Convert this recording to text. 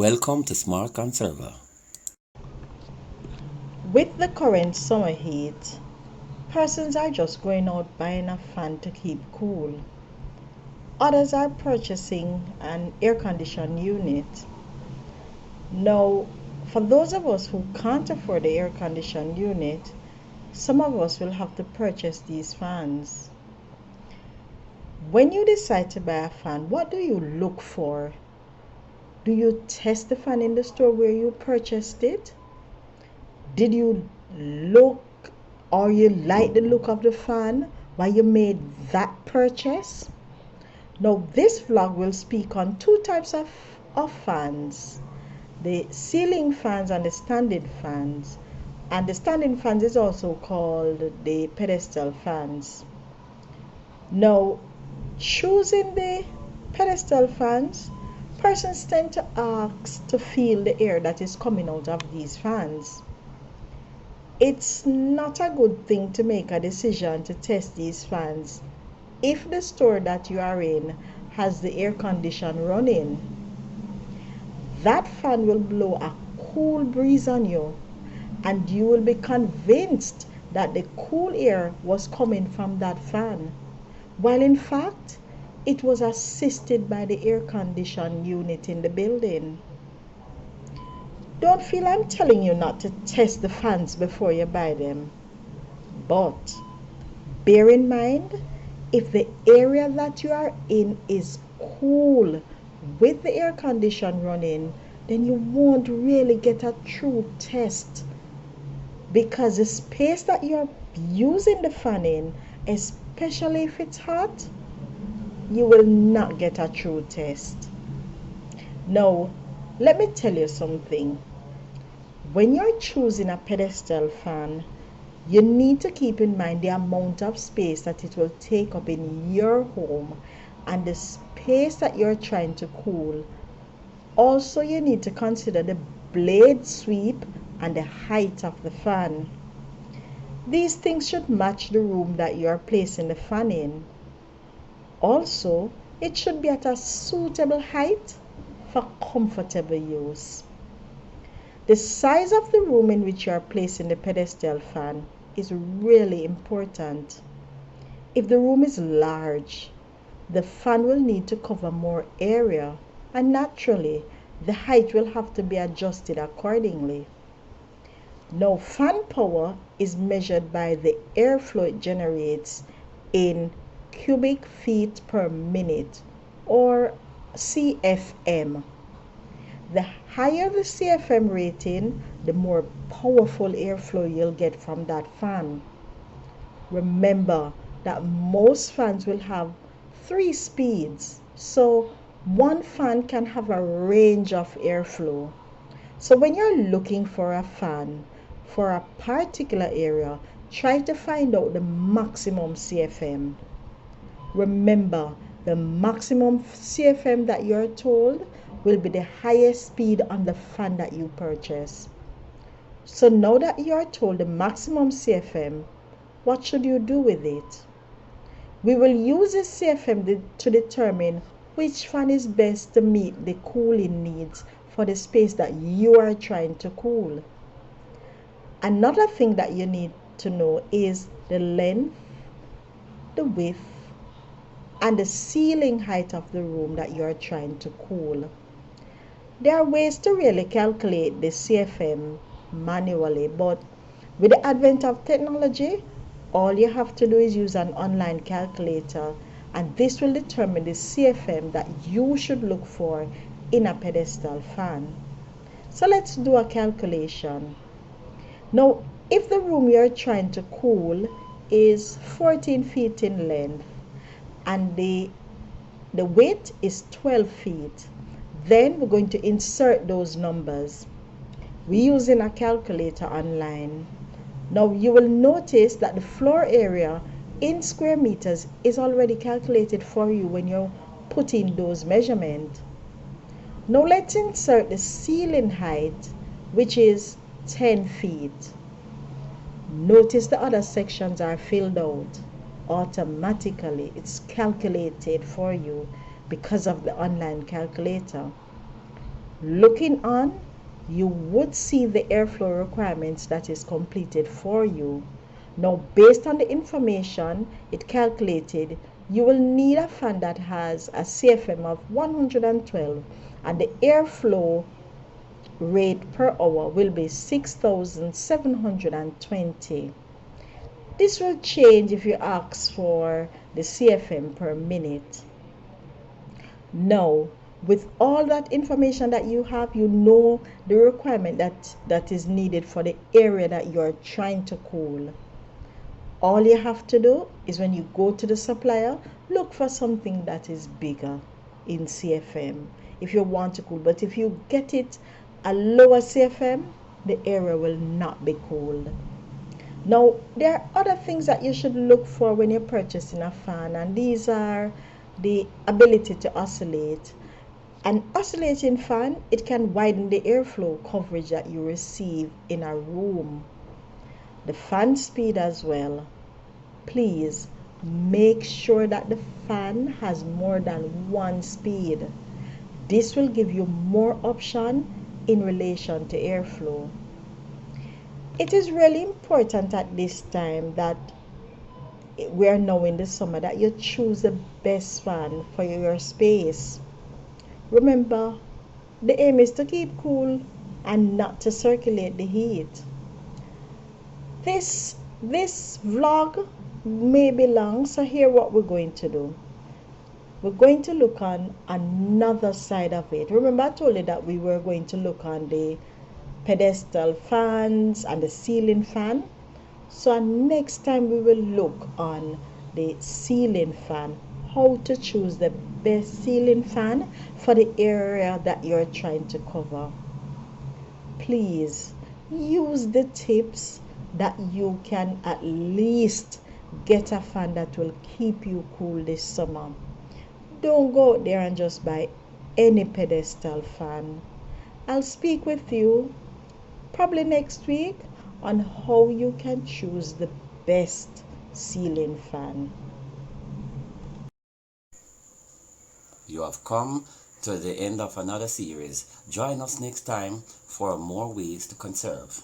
Welcome to Smart Conserver. With the current summer heat, persons are just going out buying a fan to keep cool. Others are purchasing an air conditioned unit. Now, for those of us who can't afford the air conditioned unit, some of us will have to purchase these fans. When you decide to buy a fan, what do you look for? Do you test the fan in the store where you purchased it? Did you look or you like the look of the fan while you made that purchase? Now, this vlog will speak on two types of fans, the ceiling fans and the standing fans. And the standing fans is also called the pedestal fans. Now, choosing the pedestal fans, persons tend to ask to feel the air that is coming out of these fans. It's not a good thing to make a decision to test these fans if the store that you are in has the air condition running. That fan will blow a cool breeze on you, and you will be convinced that the cool air was coming from that fan, while in fact it was assisted by the air condition unit in the building. Don't feel I'm telling you not to test the fans before you buy them, but bear in mind, if the area that you are in is cool with the air condition running, then you won't really get a true test, because the space that you're using the fan in, especially if it's hot, you will not get a true test. Now, let me tell you something. When you're choosing a pedestal fan, you need to keep in mind the amount of space that it will take up in your home and the space that you're trying to cool. Also, you need to consider the blade sweep and the height of the fan. These things should match the room that you are placing the fan in. Also, it should be at a suitable height for comfortable use. The size of the room in which you are placing the pedestal fan is really important. If the room is large, the fan will need to cover more area, and naturally, the height will have to be adjusted accordingly. Now, fan power is measured by the airflow it generates in cubic feet per minute, or CFM. The higher the CFM rating, the more powerful airflow you'll get from that fan. Remember that most fans will have 3 speeds, so one fan can have a range of airflow. So when you're looking for a fan for a particular area, try to find out the maximum CFM. Remember, the maximum CFM that you're told will be the highest speed on the fan that you purchase. So now that you are told the maximum CFM, what should you do with it? We will use this CFM to determine which fan is best to meet the cooling needs for the space that you are trying to cool. Another thing that you need to know is the length, the width, and the ceiling height of the room that you are trying to cool. There are ways to really calculate the CFM manually, but with the advent of technology, all you have to do is use an online calculator, and this will determine the CFM that you should look for in a pedestal fan. So let's do a calculation. Now, if the room you're trying to cool is 14 feet in length and the width is 12 feet, then we're going to insert those numbers. We're using a calculator online. Now you will notice that the floor area in square meters is already calculated for you when you're putting those measurements. Now let's insert the ceiling height, which is 10 feet. Notice the other sections are filled out automatically. It's calculated for you because of the online calculator. Looking on, you would see the airflow requirements that is completed for you. Now, based on the information it calculated, you will need a fan that has a CFM of 112 and the airflow rate per hour will be 6,720. This will change if you ask for the CFM per minute. Now, with all that information that you have, you know the requirement that is needed for the area that you're trying to cool. All you have to do is when you go to the supplier, look for something that is bigger in CFM if you want to cool. But if you get it a lower CFM, the area will not be cooled. Now, there are other things that you should look for when you're purchasing a fan, and these are the ability to oscillate. An oscillating fan, it can widen the airflow coverage that you receive in a room. The fan speed as well. Please make sure that the fan has more than one speed. This will give you more option in relation to airflow. It is really important at this time that we are now in the summer that you choose the best fan for your space. Remember, the aim is to keep cool and not to circulate the heat. This vlog may be long, so here what we're going to do. We're going to look on another side of it. Remember I told you that we were going to look on the pedestal fans and the ceiling fan. So next time we will look on the ceiling fan, how to choose the best ceiling fan for the area that you're trying to cover. Please use the tips that you can at least get a fan that will keep you cool this summer. Don't go out there and just buy any pedestal fan. I'll speak with you probably next week on how you can choose the best ceiling fan. You have come to the end of another series. Join us next time for more ways to conserve.